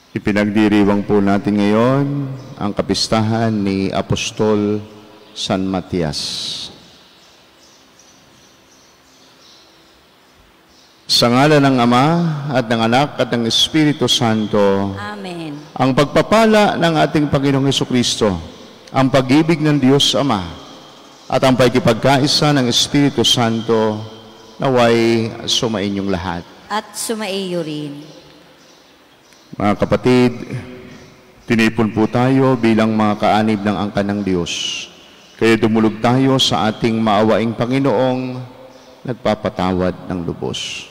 Ipinagdiriwang po natin ngayon ang kapistahan ni Apostol San Matias. Sa ngalan ng Ama at ng Anak at ng Espiritu Santo. Amen. Ang pagpapala ng ating Panginoong Hesukristo, ang pag-ibig ng Diyos Ama, at ang pakikipagkaisa ng Espiritu Santo naway sumainyong lahat. At sumaiyo rin. Mga kapatid, tinipon po tayo bilang mga kaanib ng angkan ng Diyos. Kaya dumulog tayo sa ating maawaing Panginoong nagpapatawad ng lubos.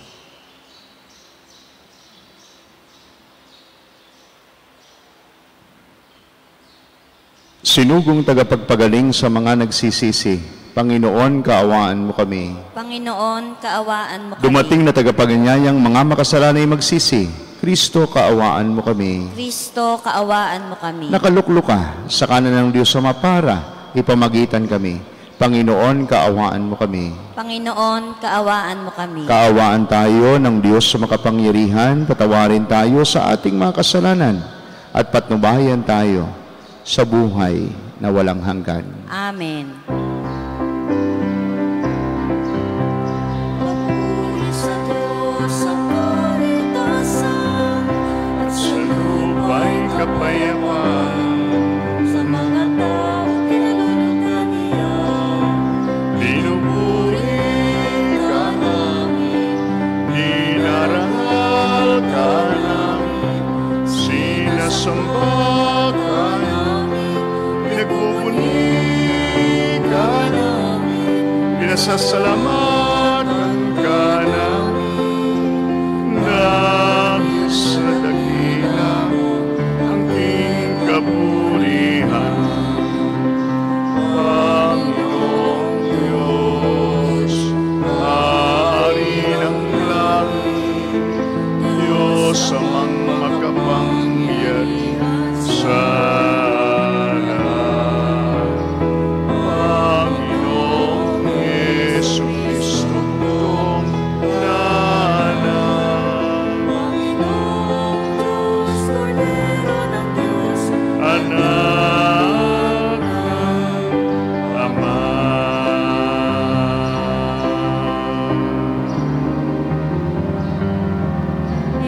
Sinugong tagapagpagaling sa mga nagsisisi, Panginoon, kaawaan mo kami. Panginoon, kaawaan mo kami. Dumating na tagapaganyayang mga makasalanay magsisi, Kristo, kaawaan mo kami. Kristo, kaawaan mo kami. Nakaluklok ka sa kanan ng Diyos Ama para ipamagitan kami. Panginoon, kaawaan mo kami. Panginoon, kaawaan mo kami. Kaawaan tayo ng Diyos sa makapangyarihan, patawarin tayo sa ating mga kasalanan, at patnubayan tayo sa buhay na walang hanggan. Amen. Kapayawan sa mga tao kinalulugan niya. Pinupuri ka namin, dinarangal ka namin, sinasamba ka namin, pinagpupuni ka namin, pinasasalamatan ka namin, dahil sa dakilang kapurihan, Panginoong Diyos, Hari ng langit, Diyos amang makapangyarihan sa lahat. Panginoong Jesucristo, tong Anak ng Ama.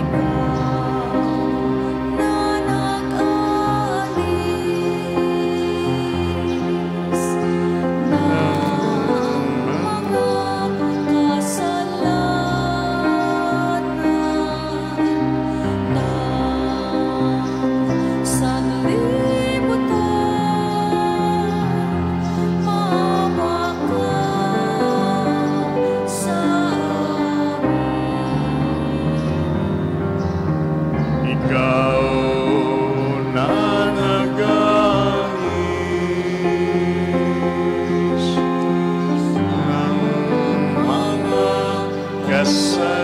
Ikaw na nag-alis ng mga kasalanan ng sanlibutan, maawa ka sa amin. Ikaw na nag-alis ng mga kasalanan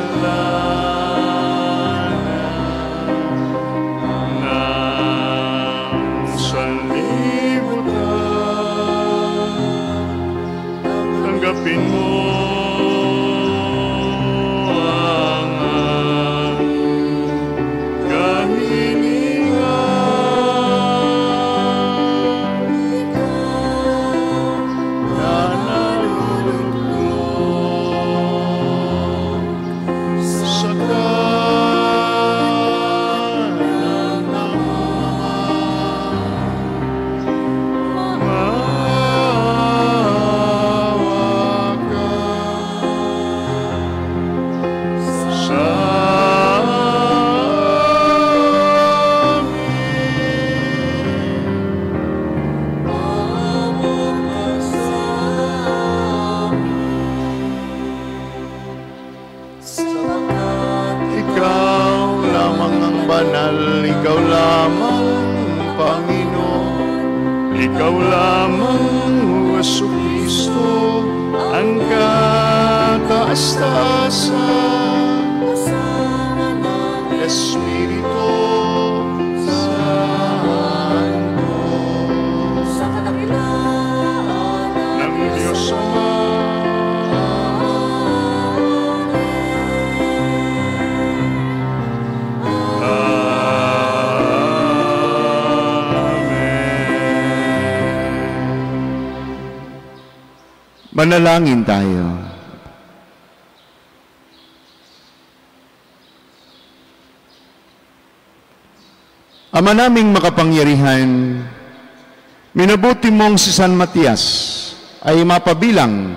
ng sanlibutan, tanggapin mo ang aming kahilingan. Na naluluklok sa kanan ng maawa ka sa ikaw lamang ang banal, ikaw lamang Panginoon, ikaw lamang Jesucristo, ang kataas-taasan, Espiritu Santo, Sa kadakilaan ng Diyos Ama. Manalangin tayo. Ama naming makapangyarihan, minabuti mong si San Matias ay mapabilang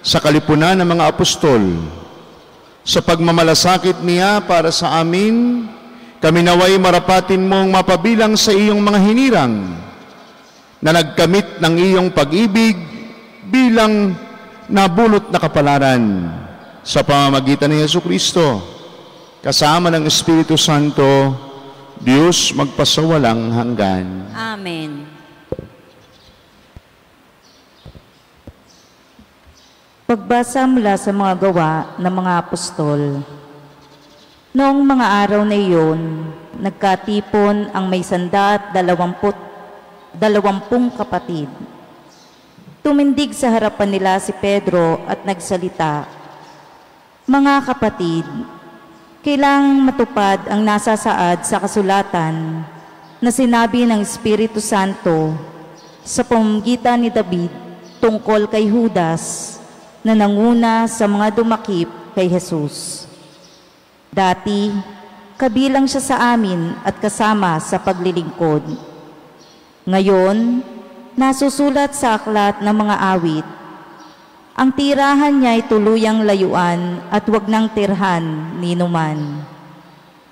sa kalipunan ng mga apostol. Sa pagmamalasakit niya para sa amin, kami naway marapatin mong mapabilang sa iyong mga hinirang na nagkamit ng iyong pag-ibig bilang nabulot na kapalaran sa pamamagitan ni Jesucristo, kasama ng Espiritu Santo, Diyos magpasawalang hanggan. Amen. Pagbasa mula sa mga gawa ng mga apostol. Noong mga araw na iyon, nagkatipon ang may 120 kapatid. Tumindig sa harapan nila si Pedro at nagsalita, "Mga kapatid, kailangang matupad ang nasasaad sa kasulatan na sinabi ng Espiritu Santo sa pamamagitan ni David tungkol kay Judas na nanguna sa mga dumakip kay Jesus. Dati, kabilang siya sa amin at kasama sa paglilingkod. Ngayon, nasusulat sa aklat ng mga awit, ang tirahan niya ay tuluyang layuan at wag nang tirhan ni numan.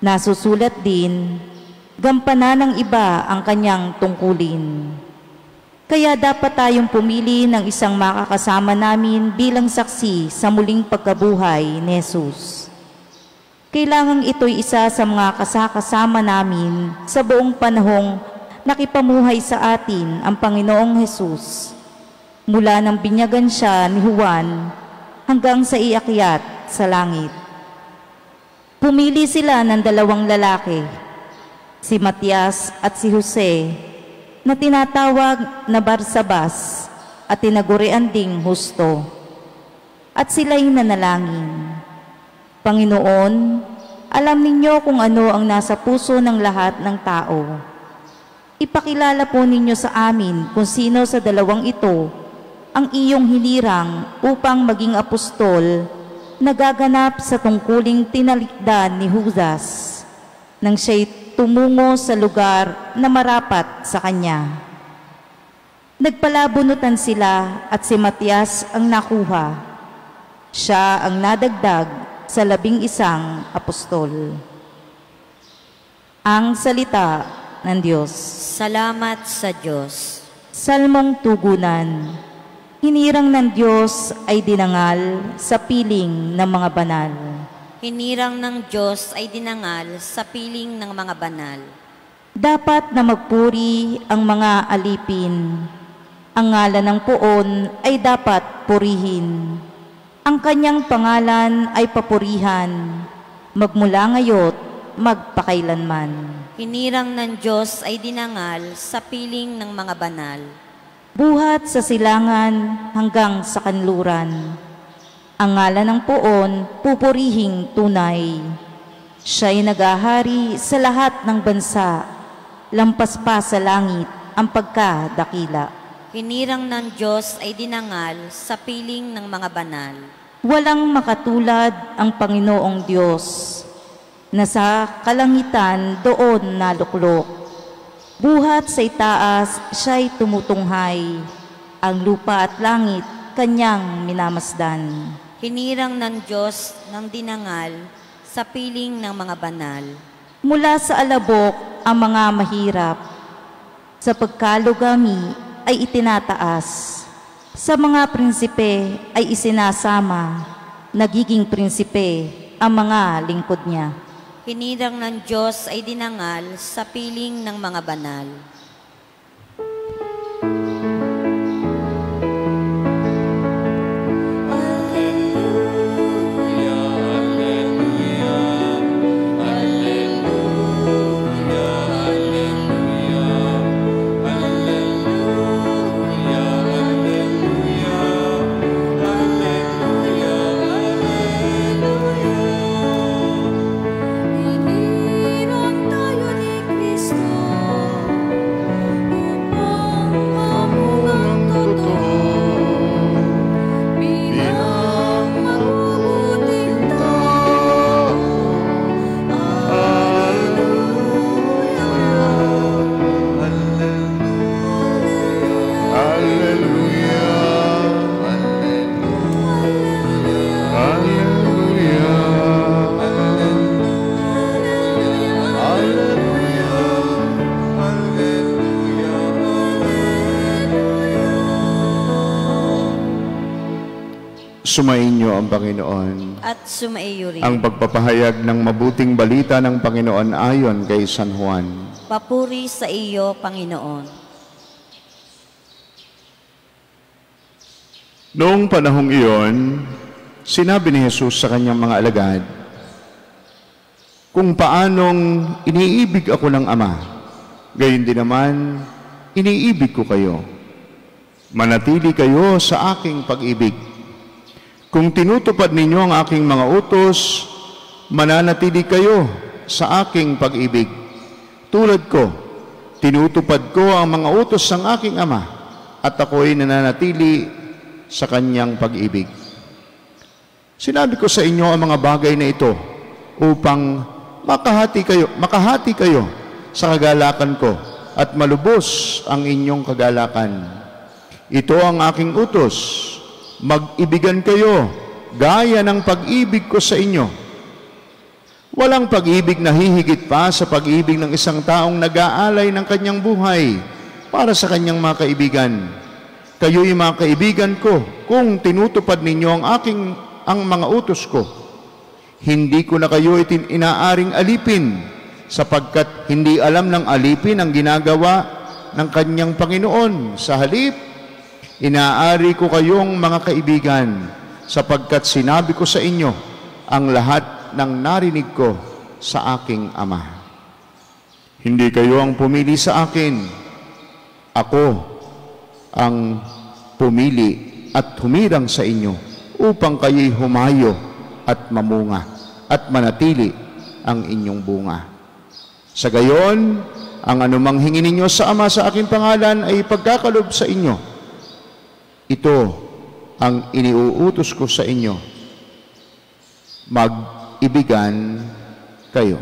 Nasusulat din, gampanan ng iba ang kanyang tungkulin. Kaya dapat tayong pumili ng isang makakasama namin bilang saksi sa muling pagkabuhay ni Jesus. Kailangang ito'y isa sa mga kasakasama namin sa buong panahong nakipamuhay sa atin ang Panginoong Jesus, mula nang binyagan siya ni Juan hanggang sa iakyat sa langit. Pumili sila ng 2 lalaki, si Matias at si Jose, na tinatawag na Barsabas at tinagurian ding Husto. At sila'y nanalangin, "Panginoon, alam ninyo kung ano ang nasa puso ng lahat ng tao. Ipakilala po ninyo sa amin kung sino sa 2 ito ang iyong hinirang upang maging apostol na gaganap sa tungkuling tinalikdan ni Judas nang siya'y tumungo sa lugar na marapat sa kanya." Nagpalabunutan sila at si Matias ang nakuha. Siya ang nadagdag sa 11 apostol. Ang salita ng Diyos. Salamat sa Diyos. Salmong tugunan. Hinirang ng Diyos ay dinangal sa piling ng mga banal. Hinirang ng Diyos ay dinangal sa piling ng mga banal. Dapat na magpuri ang mga alipin. Ang ngalan ng poon ay dapat purihin. Ang kanyang pangalan ay papurihan, magmula ngayon, magpakailanman. Hinirang ng Diyos ay dinangal sa piling ng mga banal. Buhat sa silangan hanggang sa kanluran. Ang ngalan ng poon, pupurihing tunay. Siya'y naghahari sa lahat ng bansa, lampas pa sa langit ang pagkadakila. Hinirang ng Diyos ay dinangal sa piling ng mga banal. Walang makatulad ang Panginoong Diyos, na sa kalangitan doon naluklok. Buhat sa itaas siya'y tumutunghay, ang lupa at langit kanyang minamasdan. Hinirang ng Diyos ng dinangal sa piling ng mga banal. Mula sa alabok ang mga mahirap, sa pagkalugami ay itinataas. Sa mga prinsipe ay isinasama, nagiging prinsipe ang mga lingkod niya. Hinirang ng Diyos ay dinangal sa piling ng mga banal. Hinirang tayo ni Kristo. Sumainyo ang Panginoon. At sumaiyo rin. Ang pagpapahayag ng mabuting balita ng Panginoon ayon kay San Juan. Papuri sa iyo, Panginoon. Noong panahong iyon, sinabi ni Jesus sa kanyang mga alagad, kung paanong iniibig ako ng Ama, gayon din naman, iniibig ko kayo. Manatili kayo sa aking pag-ibig. Kung tinutupad ninyo ang aking mga utos, mananatili kayo sa aking pag-ibig. Tulad ko, tinutupad ko ang mga utos ng aking Ama, at ako'y nananatili sa kanyang pag-ibig. Sinabi ko sa inyo ang mga bagay na ito upang makahati kayo sa kagalakan ko at malubos ang inyong kagalakan. Ito ang aking utos. Mag-ibigan kayo, gaya ng pag-ibig ko sa inyo. Walang pag-ibig na hihigit pa sa pag-ibig ng isang taong nag-aalay ng kanyang buhay para sa kanyang mga kaibigan. Kayo'y mga kaibigan ko kung tinutupad ninyo ang mga utos ko. Hindi ko na kayo inaaring alipin sapagkat hindi alam ng alipin ang ginagawa ng kanyang Panginoon. Sa halip, inaari ko kayong mga kaibigan sapagkat sinabi ko sa inyo ang lahat ng narinig ko sa aking Ama. Hindi kayo ang pumili sa akin. Ako ang pumili at humirang sa inyo upang kayo'y humayo at mamunga at manatili ang inyong bunga. Sa gayon, ang anumang hingin ninyo sa Ama sa aking pangalan ay pagkakalob sa inyo. Ito ang iniuutos ko sa inyo. Mag-ibigan kayo.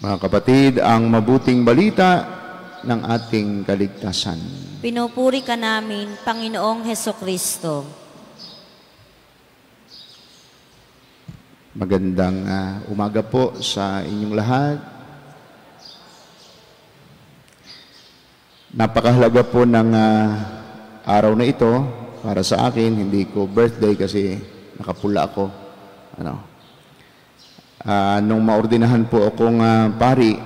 Mga kapatid, ang mabuting balita ng ating kaligtasan. Pinupuri ka namin, Panginoong Hesukristo. Magandang umaga po sa inyong lahat. Napakahalaga po ng araw na ito para sa akin. Hindi ko birthday kasi nakapula ako. Nung maordinahan po akong pari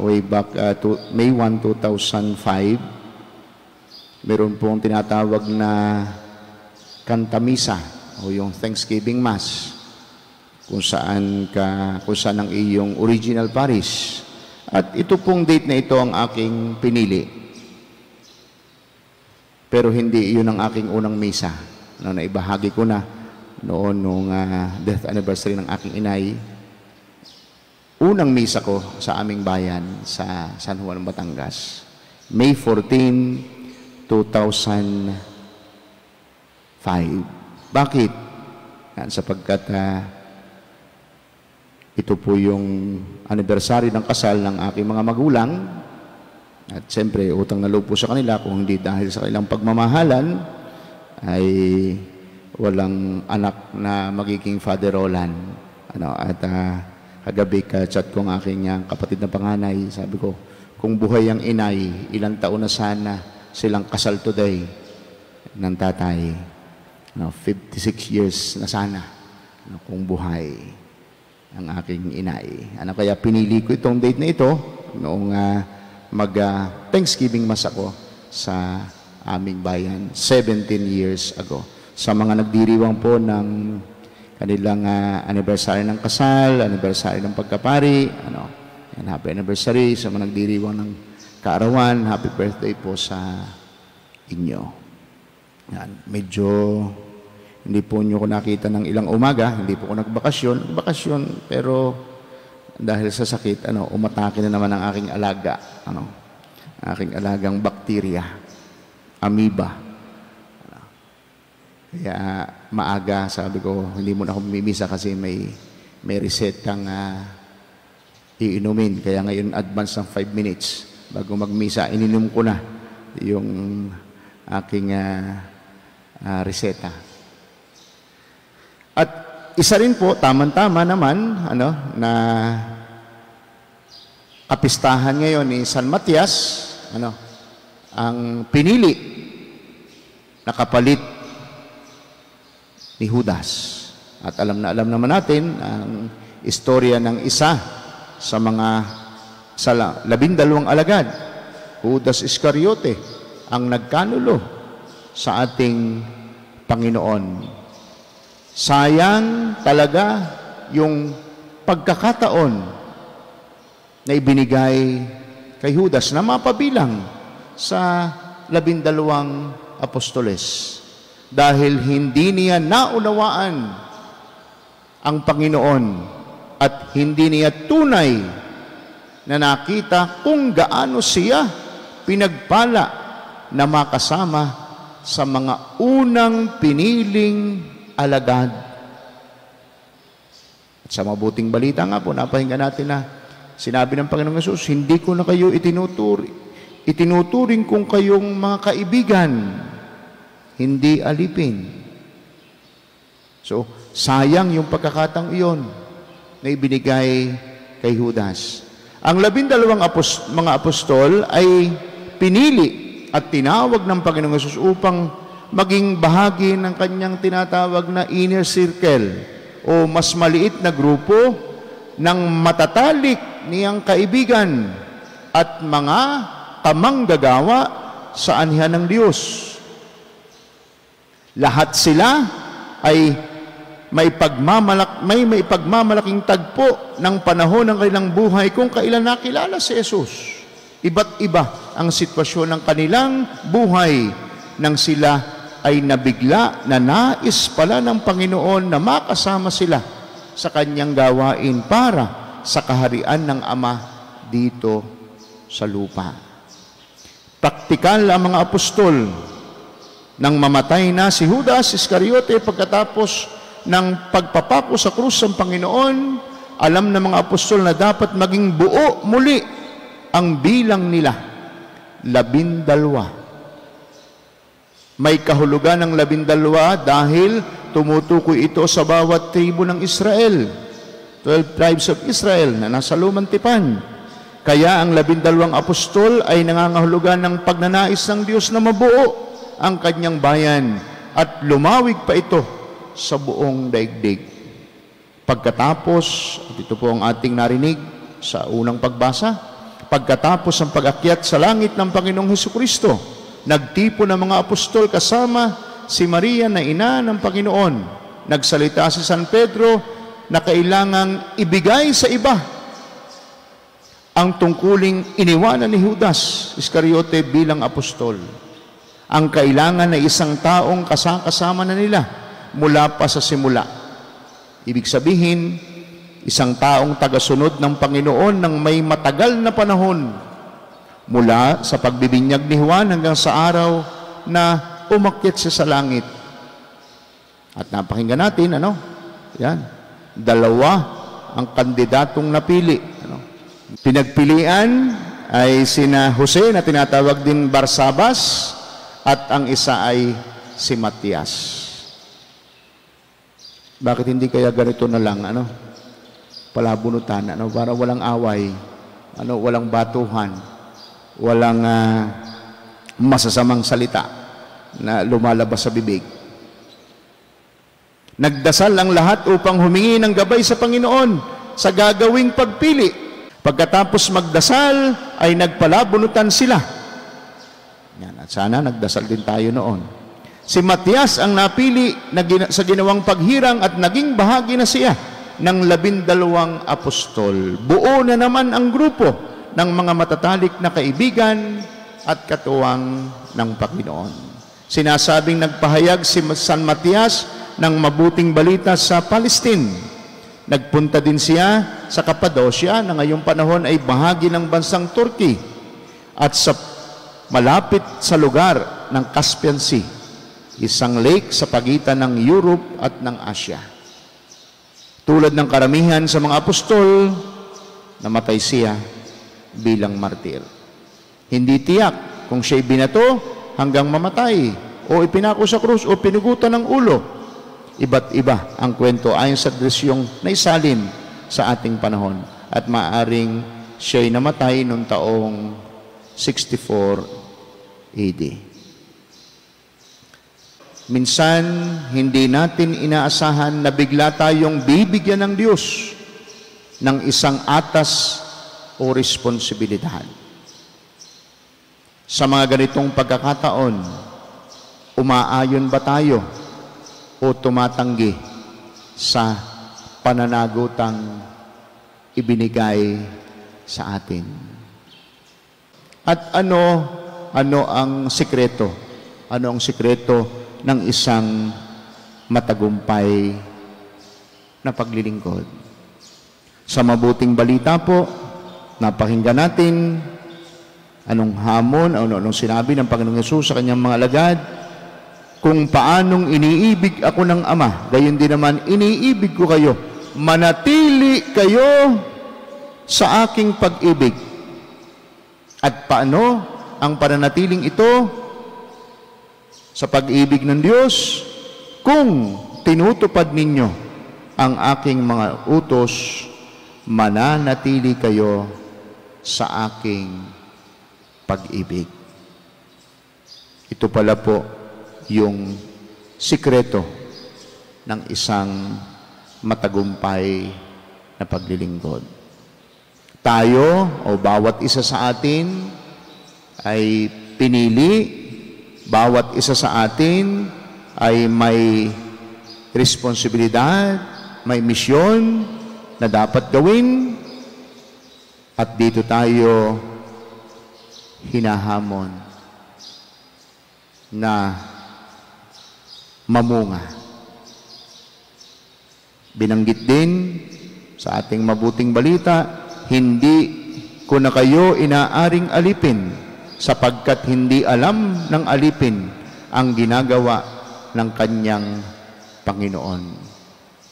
way back to May 1, 2005, meron pong tinatawag na kantamisa o yung Thanksgiving Mass kung saan ang iyong original parish. At ito pong date na ito ang aking pinili. Pero hindi yun ang aking unang misa. Naibahagi ko na noon nung death anniversary ng aking inay. Unang misa ko sa aming bayan sa San Juan, Batangas. May 14, 2005. Bakit? Sapagkat ito po yung anniversary ng kasal ng aking mga magulang. At siyempre, utang na loob po sa kanila, kung hindi dahil sa kanilang pagmamahalan, ay walang anak na magiging Father Roland. Kagabi ka-chat ko ang aking kapatid na panganay, sabi ko, kung buhay ang inay, ilang taon na sana silang kasal today ng tatay. 56 years na sana kung buhay ang aking inay. Kaya pinili ko itong date na ito noong mag-Thanksgiving Mass ako sa aming bayan 17 years ago. Sa mga nagdiriwang po ng kanilang anniversary ng kasal, anniversary ng pagkapari, happy anniversary. Sa mga nagdiriwang ng kaarawan, happy birthday po sa inyo. Medyo hindi po nyo ko nakita ng ilang umaga, hindi po ko nagbakasyon, pero dahil sa sakit, umatake na naman ang aking alaga, aking alagang bakterya, amoeba. Kaya maaga, sabi ko, hindi mo na ako mimisa kasi may resetang iinumin. Kaya ngayon, advance ng 5 minutes. Bago magmisa, ininom ko na yung aking reseta. At isa rin po, tama-tama naman, na kapistahan ngayon ni San Matias, ang pinili na kapalit ni Judas. At alam naman natin ang istorya ng isa sa 12 alagad, Judas Iscariote, ang nagkanulo sa ating Panginoon. Sayang talaga yung pagkakataon na ibinigay kay Judas na mapabilang sa 12 apostoles dahil hindi niya naunawaan ang Panginoon at hindi niya tunay na nakita kung gaano siya pinagpala na makasama sa mga unang piniling alagad. At sa mabuting balita nga po, napahinggan natin na sinabi ng Panginoong Hesus, hindi ko na kayo itinuturing kong kayong mga kaibigan, hindi alipin. So, sayang yung pagkakataong iyon na ibinigay kay Judas. Ang 12 mga apostol ay pinili at tinawag ng Panginoong Hesus upang maging bahagi ng kanyang tinatawag na inner circle o mas maliit na grupo ng matatalik niyang kaibigan at mga kamanggagawa sa anhian ng Diyos. Lahat sila ay may pagmamalaking tagpo ng panahon ng kanilang buhay kung kailan nakilala si Jesus. Iba't iba ang sitwasyon ng kanilang buhay nang sila ay nabigla na nais pala ng Panginoon na makasama sila sa kanyang gawain para sa kaharian ng Ama dito sa lupa. Praktikal ang mga apostol. Nang mamatay na si Judas Iscariote pagkatapos ng pagpapako sa krus ng Panginoon, alam ng mga apostol na dapat maging buo muli ang bilang nila, 12. May kahulugan ng 12 dahil tumutukoy ito sa bawat tribo ng Israel, 12 tribes of Israel na nasa lumang tipan. Kaya ang 12 apostol ay nangangahulugan ng pagnanais ng Diyos na mabuo ang kanyang bayan at lumawig pa ito sa buong daigdig. Pagkatapos, at ito po ang ating narinig sa unang pagbasa, pagkatapos ng pag-akyat sa langit ng Panginoong Hesukristo, nagtipon ng mga apostol kasama si Maria na ina ng Panginoon. Nagsalita si San Pedro na kailangang ibigay sa iba ang tungkuling iniwanan ni Judas Iscariote bilang apostol. Ang kailangan na isang taong kasama na nila mula pa sa simula. Ibig sabihin, isang taong tagasunod ng Panginoon ng may matagal na panahon mula sa pagbibinyag ni Juan hanggang sa araw na umakyat siya sa langit. At napakinggan natin, yan, 2 ang kandidatong napili. Pinagpilian ay sina Jose na tinatawag din Barsabas at ang isa ay si Matias. Bakit hindi kaya ganito na lang, palabunutan, para walang away, walang batuhan, walang masasamang salita na lumalabas sa bibig. Nagdasal ang lahat upang humingi ng gabay sa Panginoon sa gagawing pagpili. Pagkatapos magdasal ay nagpalabunutan sila. Yan, at sana nagdasal din tayo noon. Si Matias ang napili sa ginawang paghirang at naging bahagi na siya ng 12 apostol. Buo na naman ang grupo ng mga matatalik na kaibigan at katuwang ng Panginoon. Sinasabing nagpahayag si San Matias ng mabuting balita sa Palestine. Nagpunta din siya sa Cappadocia na ngayong panahon ay bahagi ng bansang Turkey at sa malapit sa lugar ng Caspian Sea, isang lake sa pagitan ng Europe at ng Asia. Tulad ng karamihan sa mga apostol, namatay siya bilang martir. Hindi tiyak kung siya'y binato hanggang mamatay o ipinako sa krus o pinugutan ng ulo. Iba't iba ang kwento ayon sa tradisyong naisalin sa ating panahon at maaring siya'y namatay noong taong 64 AD. Minsan, hindi natin inaasahan na bigla tayong bibigyan ng Diyos ng isang atas o responsibilidad. Sa mga ganitong pagkakataon, umaayon ba tayo o tumatanggi sa pananagutang ibinigay sa atin? At ano ang sikreto? Ano ang sikreto ng isang matagumpay na paglilingkod? Sa mabuting balita po, napakinggan natin anong hamon, anong sinabi ng Panginoong Hesus sa kanyang mga alagad, kung paanong iniibig ako ng Ama, gayon din naman iniibig ko kayo. Manatili kayo sa aking pag-ibig. At paano ang pananatiling ito sa pag-ibig ng Diyos? Kung tinutupad ninyo ang aking mga utos, mananatili kayo sa aking pag-ibig. Ito pala po yung sikreto ng isang matagumpay na paglilingkod. Tayo o bawat isa sa atin ay pinili, bawat isa sa atin ay may responsibilidad, may misyon na dapat gawin, at dito tayo hinahamon na mamunga. Binanggit din sa ating mabuting balita, hindi ko na kayo inaaring alipin sapagkat hindi alam ng alipin ang ginagawa ng kanyang Panginoon.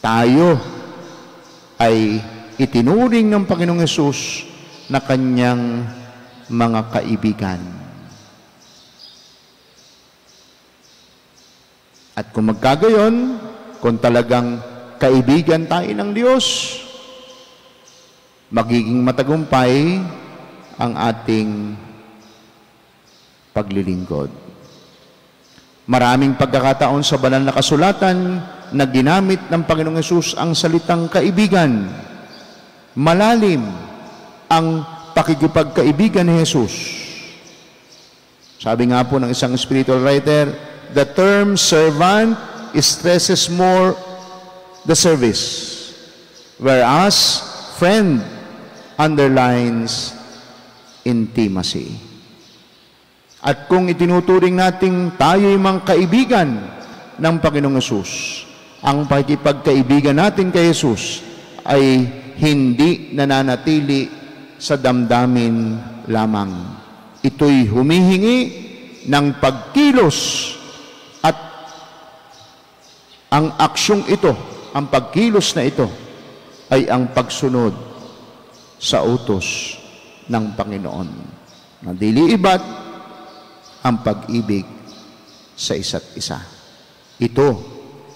Tayo ay itinuring ng Panginoong Hesus na kanyang mga kaibigan. At kung magkagayon, kung talagang kaibigan tayo ng Diyos, magiging matagumpay ang ating paglilingkod. Maraming pagkakataon sa banal na kasulatan na ginamit ng Panginoong Hesus ang salitang kaibigan. Malalim ang pakikipagkaibigan ni Hesus. Sabi nga po ng isang spiritual writer, the term servant stresses more the service, whereas friend underlines intimacy. At kung itinuturing nating tayo'y mga kaibigan ng Panginoong Hesus, ang pakikipagkaibigan natin kay Hesus ay hindi nananatili sa damdamin lamang. Ito'y humihingi ng pagkilos, at ang aksyong ito, ang pagkilos na ito, ay ang pagsunod sa utos ng Panginoon. Na dili iba't ang pag-ibig sa isa't isa. Ito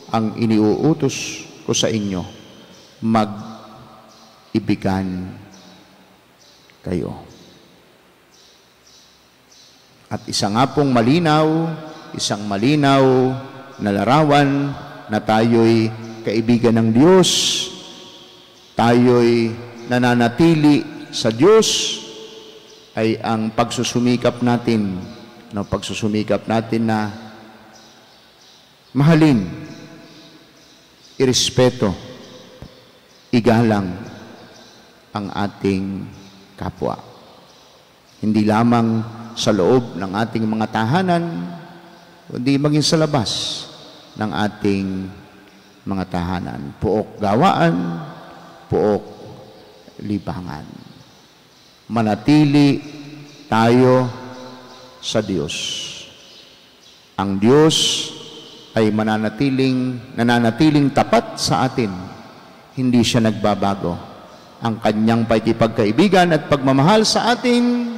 ang iniuutos ko sa inyo, mag-ibigan kayo. At isang malinaw na larawan na tayo'y kaibigan ng Diyos, tayo'y nananatili sa Diyos, ay ang pagsusumikap natin na mahalin, irespeto, igalang ang ating kapwa. Hindi lamang sa loob ng ating mga tahanan, kundi maging sa labas ng ating mga tahanan. Pook gawaan, pook libangan. Manatili tayo sa Diyos. Ang Diyos ay nananatiling tapat sa atin. Hindi siya nagbabago. Ang kanyang pakikipagkaibigan at pagmamahal sa atin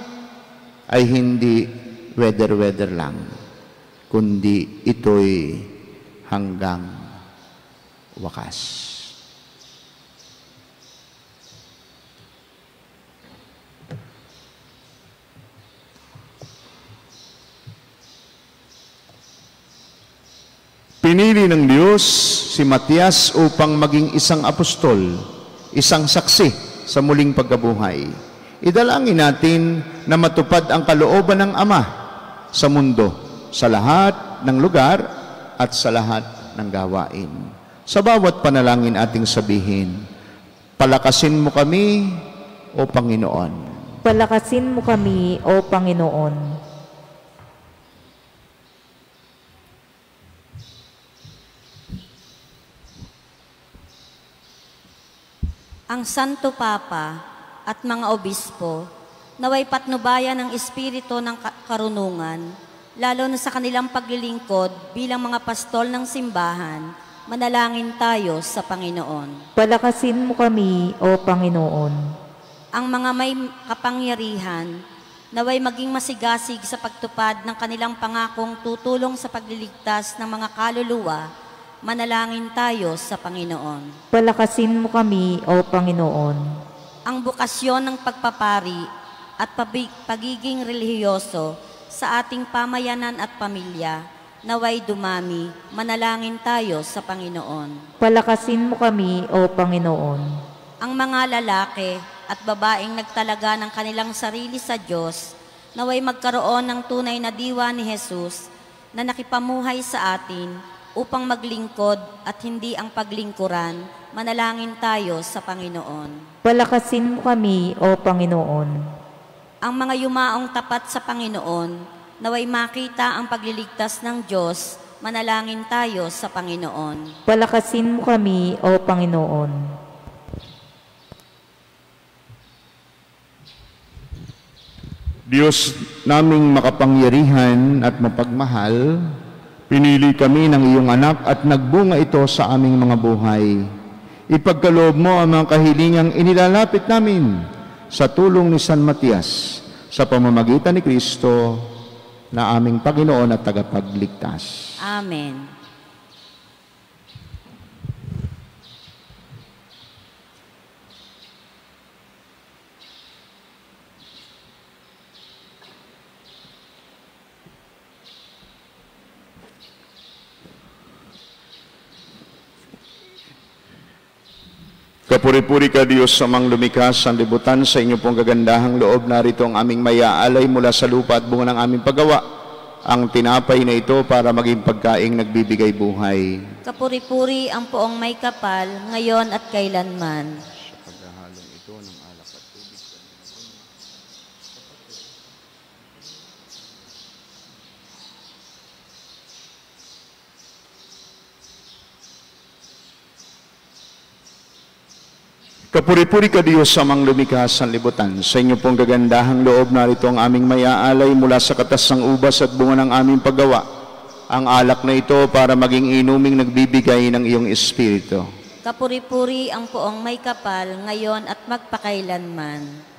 ay hindi weather lang, kundi ito'y hanggang wakas. Pinili ng Diyos si Matias upang maging isang apostol, isang saksi sa muling pagkabuhay. Idalangin natin na matupad ang kalooban ng Ama sa mundo, sa lahat ng lugar at sa lahat ng gawain. Sa bawat panalangin ating sabihin, palakasin mo kami, O Panginoon. Palakasin mo kami, O Panginoon. Ang Santo Papa at mga obispo, naway patnubayan ng espiritu ng karunungan, lalo na sa kanilang paglilingkod bilang mga pastol ng simbahan, manalangin tayo sa Panginoon. Palakasin mo kami, O Panginoon. Ang mga may kapangyarihan, naway maging masigasig sa pagtupad ng kanilang pangakong tutulong sa pagliligtas ng mga kaluluwa, manalangin tayo sa Panginoon. Palakasin mo kami, O Panginoon. Ang bukasyon ng pagpapari at pagiging relihiyoso sa ating pamayanan at pamilya, naway dumami, manalangin tayo sa Panginoon. Palakasin mo kami, O Panginoon. Ang mga lalaki at babaeng nagtalaga ng kanilang sarili sa Diyos, naway magkaroon ng tunay na diwa ni Jesus na nakipamuhay sa atin upang maglingkod at hindi ang paglingkuran, manalangin tayo sa Panginoon. Palakasin mo kami, O Panginoon. Ang mga yumaong tapat sa Panginoon, naway makita ang pagliligtas ng Diyos, manalangin tayo sa Panginoon. Palakasin mo kami, O Panginoon. Diyos naming makapangyarihan at mapagmahal, pinili kami ng iyong anak at nagbunga ito sa aming mga buhay. Ipagkaloob mo ang mga kahilingang inilalapit namin sa tulong ni San Matias sa pamamagitan ni Kristo na aming Panginoon at tagapagligtas. Amen. Kapuri-puri ka Diyos sa mang lumikas ang libutan sa inyo pong kagandahang loob. Narito ang aming mayaalay mula sa lupa at bunga ng aming paggawa. Ang tinapay na ito para maging pagkaing nagbibigay buhay. Kapuri-puri ang poong may kapal, ngayon at kailanman. Paghahalong ito ng alak at tubig. Kapuri-puri ka Diyos sa mang lumikas ang libutan. Sa inyo pong gagandahang loob, narito ang aming mayaalay mula sa katas ng ubas at bunga ng aming paggawa. Ang alak na ito para maging inuming nagbibigay ng iyong espiritu. Kapuri-puri ang poong may kapal, ngayon at magpakailanman.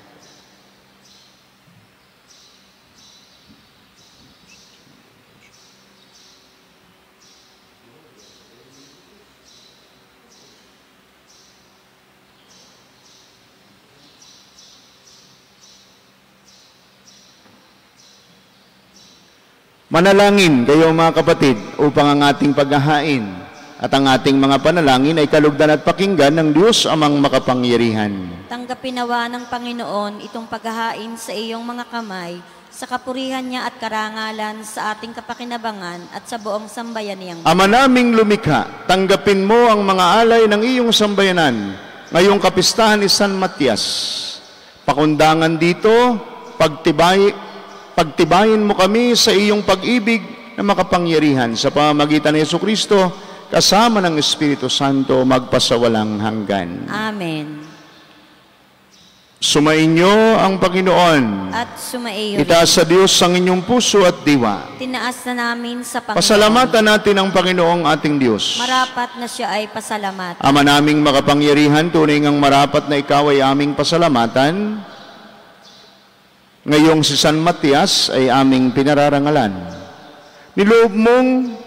Manalangin kayo mga kapatid upang ang ating paghahain at ang ating mga panalangin ay kalugdan at pakinggan ng Diyos amang makapangyarihan. Tanggapin nawa ng Panginoon itong paghahain sa iyong mga kamay, sa kapurihan niya at karangalan sa ating kapakinabangan at sa buong sambayaniyang. Ama naming lumikha, tanggapin mo ang mga alay ng iyong sambayanan ngayong kapistahan ni San Matias. Pakundangan dito, pagtibayin mo kami sa iyong pag-ibig na makapangyarihan sa pamamagitan ng Jesucristo kasama ng Espiritu Santo magpasawalang hanggan. Amen. Sumainyo ang Panginoon. At sumaiyo rin. Itaas sa Diyos ang inyong puso at diwa. Tinaas na namin sa Panginoon. Pasalamatan natin ang Panginoong ating Diyos. Marapat na siya ay pasalamat. Ama naming makapangyarihan, tunay ngang marapat na ikaw ay aming pasalamatan. Ngayong si San Matias ay aming pinararangalan. Niloob mong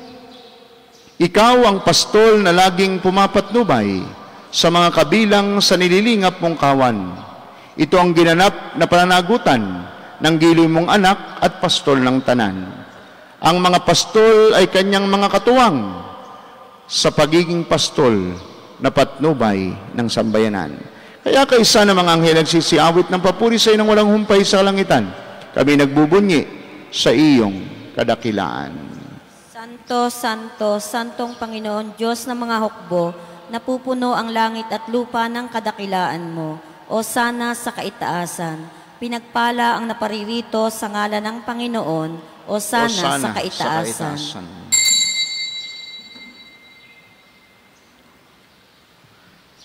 ikaw ang pastol na laging pumapatnubay sa mga kabilang sa nililingap mong kawan. Ito ang ginanap na pananagutan ng giliw mong anak at pastol ng tanan. Ang mga pastol ay kanyang mga katuwang sa pagiging pastol na patnubay ng sambayanan. Kaya kaisa ng mga anghel nagsisiawit ng papuri sa iyo ng walang humpay sa kalangitan. Kami nagbubunyi sa iyong kadakilaan. Santo, Santo, Santong Panginoon, Diyos ng mga hukbo, napupuno ang langit at lupa ng kadakilaan mo. O sana sa kaitaasan, pinagpala ang naparirito sa ngalan ng Panginoon. O sana sa kaitaasan.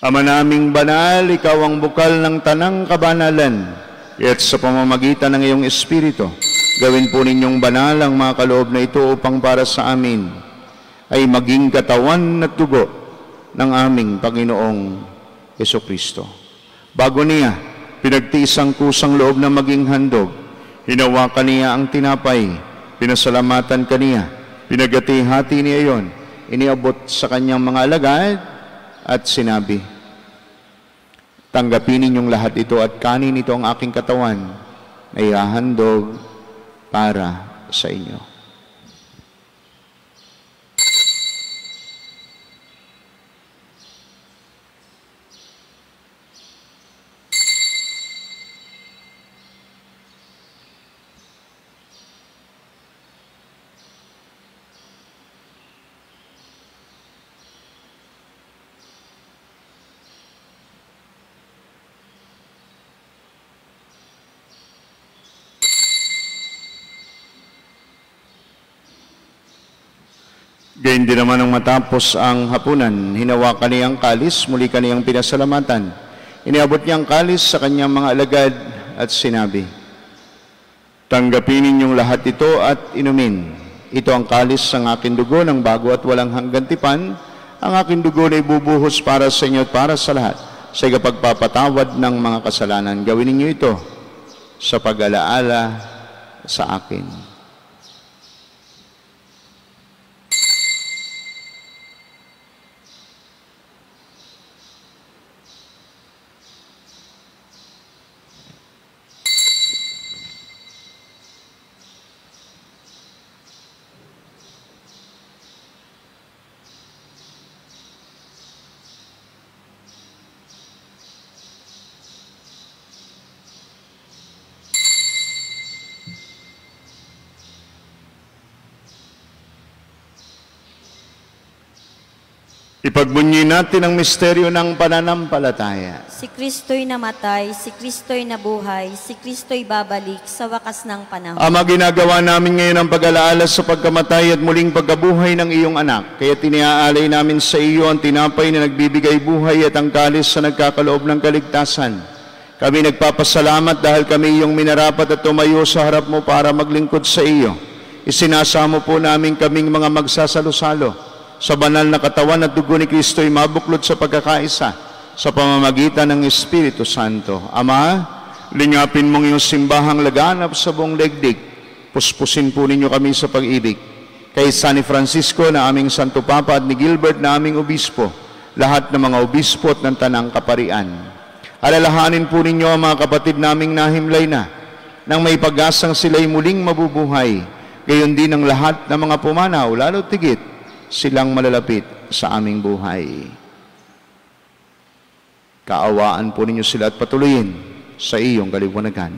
Ama naming banal, ikaw ang bukal ng tanang kabanalan, at sa pamamagitan ng iyong Espiritu, gawin po ninyong banal ang mga kaloob na ito upang para sa amin ay maging katawan at dugo ng aming Panginoong Jesucristo. Bago niya pinagtiis ang kusang loob na maging handog, hinawakan niya ang tinapay, pinasalamatan kaniya, pinagati-hati niya yon, iniabot sa kanyang mga alagad at sinabi, tanggapin ninyong lahat ito at kanin ito ang aking katawan na ihahandog para sa inyo. Gayun din naman nang matapos ang hapunan, hinawakan niya ang kalis, muli kaniyang pinasalamatan. Iniabot niya ang kalis sa kanyang mga alagad at sinabi, tanggapin ninyong lahat ito at inumin. Ito ang kalis ng aking dugo ng bago at walang hanggang tipan. Ang aking dugo na ibubuhos para sa inyo at para sa lahat sa ikapagpapatawad ng mga kasalanan. Gawin ninyo ito sa pag-alaala sa akin. Ipagbunyi natin ang misteryo ng pananampalataya. Si Kristo'y namatay, si Kristo'y nabuhay, si Kristo'y babalik sa wakas ng panahon. Ama, ginagawa namin ngayon ang pag-alaala sa pagkamatay at muling pagkabuhay ng iyong anak. Kaya tiniaalay namin sa iyo ang tinapay na nagbibigay buhay at ang kalis sa nagkakaloob ng kaligtasan. Kami nagpapasalamat dahil kami iyong minarapat at tumayo sa harap mo para maglingkod sa iyo. Isinasamo po namin kaming mga magsasalo-salo sa banal na katawan at dugo ni Kristo ay mabuklod sa pagkakaisa sa pamamagitan ng Espiritu Santo. Ama, lingapin mong iyong simbahang laganap sa buong daigdig. Puspusin po ninyo kami sa pag-ibig. Kay San Francisco na aming Santo Papa at ni Gilbert na aming Obispo, lahat ng mga Obispo at ng Tanang Kaparian. Alalahanin po ninyo ang mga kapatid naming nahimlay na, nang may pag-asang sila'y muling mabubuhay, gayon din ang lahat ng mga pumanaw, lalo tigit silang malalapit sa aming buhay. Kaawaan po ninyo sila at patuloyin sa iyong kaliwanagan.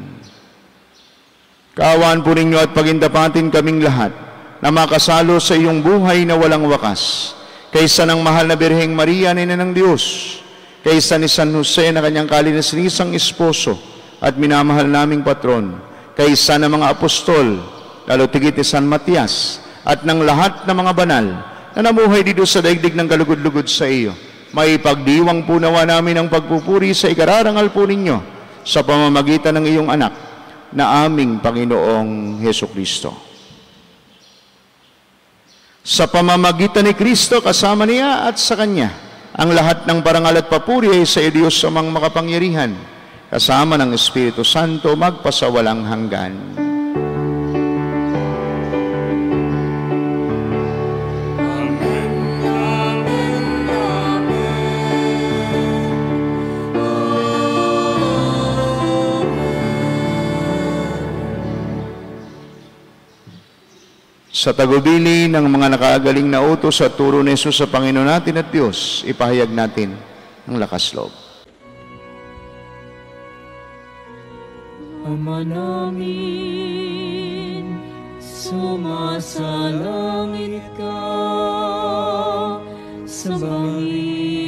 Kaawaan po ninyo at pagindapatin kaming lahat na makasalo sa iyong buhay na walang wakas, kaysa ng mahal na Birheng Maria, Ina ng Diyos, kaysa ni San Jose na kanyang kalinisanisang esposo at minamahal naming patron, kaysa ng mga apostol, lalo tigit ni San Matias, at ng lahat ng mga banal na namuhay dito sa daigdig ng kalugod-lugod sa iyo. May pagdiwang po nawa namin ang pagpupuri sa ikararangal po ninyo sa pamamagitan ng iyong anak na aming Panginoong Hesukristo. Sa pamamagitan ni Kristo, kasama niya at sa Kanya, ang lahat ng parangal at papuri ay sa Diyos amang makapangyarihan, kasama ng Espiritu Santo magpasawalang hanggan. Sa tagubilin ng mga nakaagaling na utos at turo ni Jesus sa Panginoon natin at Diyos, ipahayag natin ang lakas loob. Ama namin, sumasalangit ka, sambahin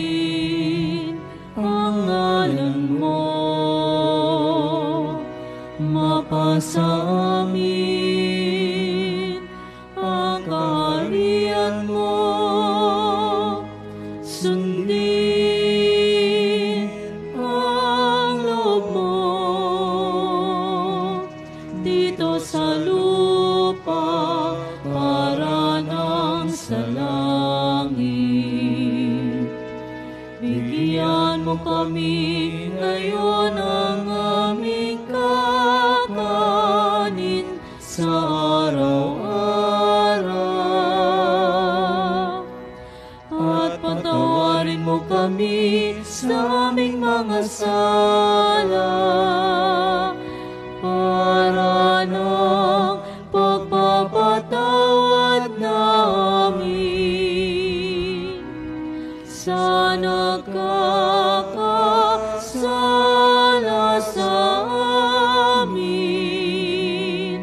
ang ngalan mo, mapasa amin ang kaharian mo, sundin ang loob mo dito sa lupa para nang sa langit. Bigyan mo kami ngayon ang aming kakanin sa araw-araw. At patawarin mo kami sa aming mga sala para ng pagpapatawad namin sa nagkakasala sa amin.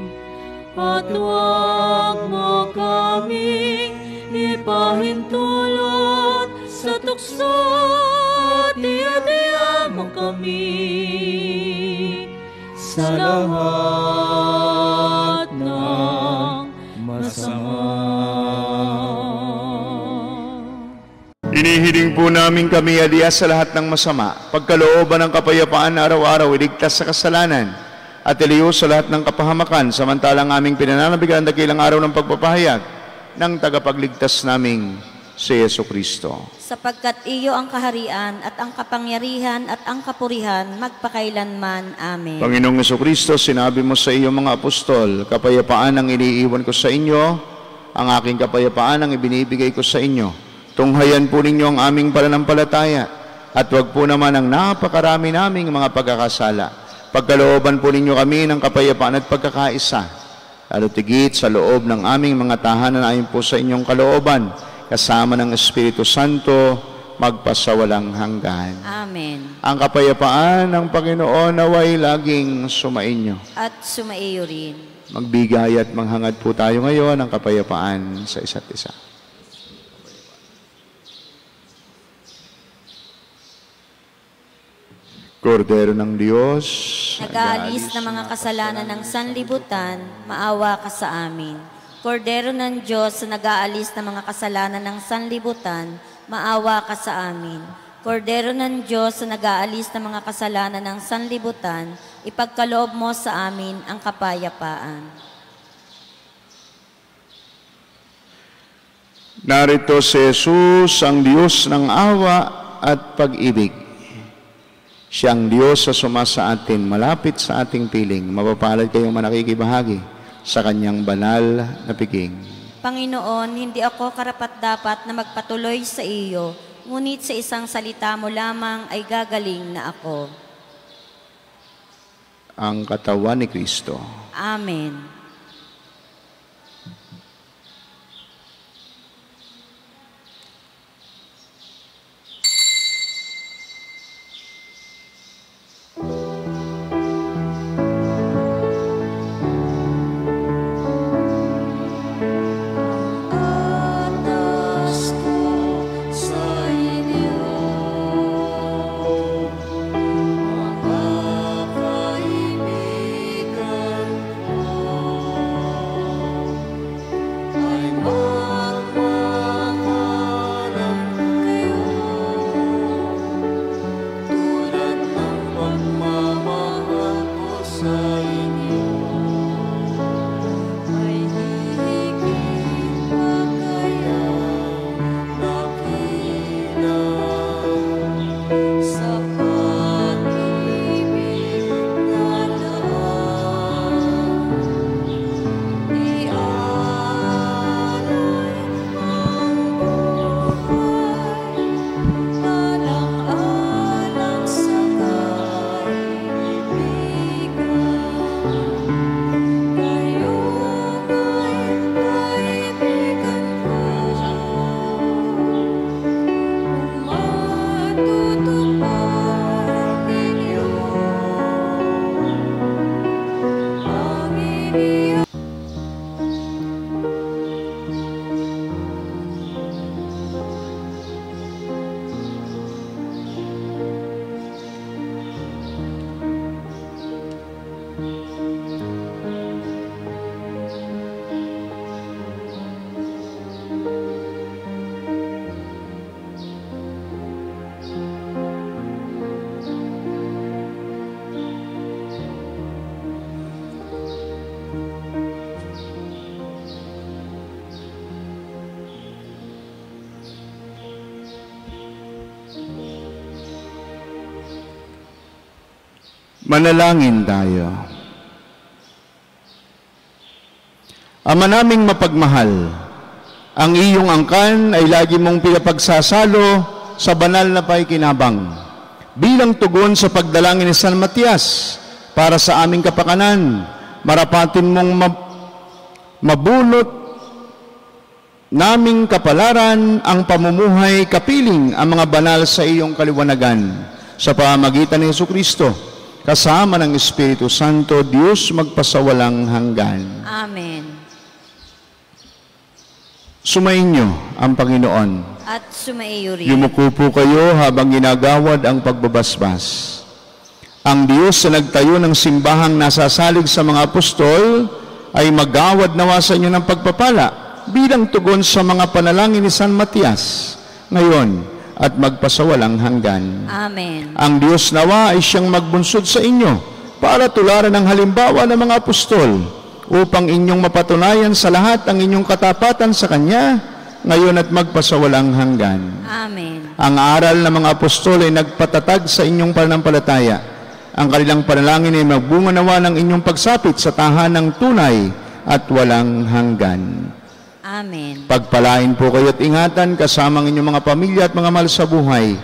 At huwag mo kaming ipahintulot sa tukso at iadya mo kami sa lahat ng masama. Inihiling po namin kami adya sa lahat ng masama, pagkalooban ng kapayapaan na araw-araw, iligtas sa kasalanan, at iliyo sa lahat ng kapahamakan, samantalang aming pinananabigan ang dakilang araw ng pagpapahayag ng tagapagligtas naming si Yesu Kristo. Sapagkat iyo ang kaharian at ang kapangyarihan at ang kapurihan magpakailanman. Amen. Panginoong Yesu Kristo, sinabi mo sa iyong mga apostol, kapayapaan ang iniiwan ko sa inyo, ang aking kapayapaan ang ibinibigay ko sa inyo. Tunghayan po ninyo ang aming pananampalataya at huwag po naman ang napakarami naming mga pagkakasala. Pagkalooban po ninyo kami ng kapayapaan at pagkakaisa, lalo tigit sa loob ng aming mga tahanan ayon po sa inyong kalooban, kasama ng Espiritu Santo, magpasawalang hanggan. Amen. Ang kapayapaan ng Panginoon naway laging sumainyo. At sumaiyo rin. Magbigay at manghangad po tayo ngayon ng kapayapaan sa isa't isa. Kordero ng Diyos, Nag-aalis ng mga kasalanan ng sanlibutan, maawa ka sa amin. Kordero ng Diyos na nag-aalis ng mga kasalanan ng sanlibutan, maawa ka sa amin. Kordero ng Diyos na nag-aalis ng mga kasalanan ng sanlibutan, ipagkaloob mo sa amin ang kapayapaan. narito si Jesus, ang Diyos ng awa at pag-ibig. Siyang Diyos sa sumasa atin, malapit sa ating piling. Mapapalad kayong manakikibahagi sa kanyang banal na piging. Panginoon, hindi ako karapat-dapat na magpatuloy sa iyo, ngunit sa isang salita mo lamang ay gagaling na ako. Ang katawan ni Kristo. Amen. Kaibigan ko Manalangin tayo. Ama naming mapagmahal, ang iyong angkan ay lagi mong pinapagsasalo sa banal na paikinabang bilang tugon sa pagdalangin ni San Matias para sa aming kapakanan. Marapatin mong mabulot naming kapalaran ang pamumuhay kapiling ang mga banal sa iyong kaliwanagan sa pamamagitan ni Jesucristo, kasama ng Espiritu Santo, Diyos magpasawalang hanggan. Amen. Sumainyo ang Panginoon. At sumaiyo rin. Yumuko po kayo habang ginagawad ang pagbabasbas. Ang Diyos na nagtayo ng simbahang nasasalig sa mga apostol ay magawad nawa sa inyo ng pagpapala bilang tugon sa mga panalangin ni San Matias ngayon at magpasawalang hanggan. Amen. Ang Diyos nawa ay siyang magbunsod sa inyo para tularan ang halimbawa ng mga apostol upang inyong mapatunayan sa lahat ang inyong katapatan sa Kanya ngayon at magpasawalang hanggan. Amen. Ang aral ng mga apostol ay nagpatatag sa inyong pananampalataya. Ang kanilang panalangin ay magbunga nawa ng inyong pagsapit sa tahanang tunay at walang hanggan. Amen. Pagpalain po kayo at ingatan kasama ang inyong mga pamilya at mga mahal sa buhay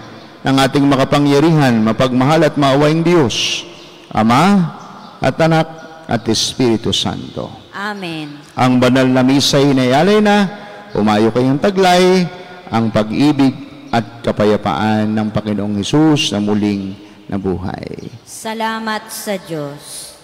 ng ating makapangyarihan, mapagmahal at maawaing Diyos, Ama at Anak at Espiritu Santo. Amen. Ang banal na misa ay inayalay na, umayo kayong taglay, ang pag-ibig at kapayapaan ng Panginoong Hesus na muling nabuhay. Salamat sa Diyos.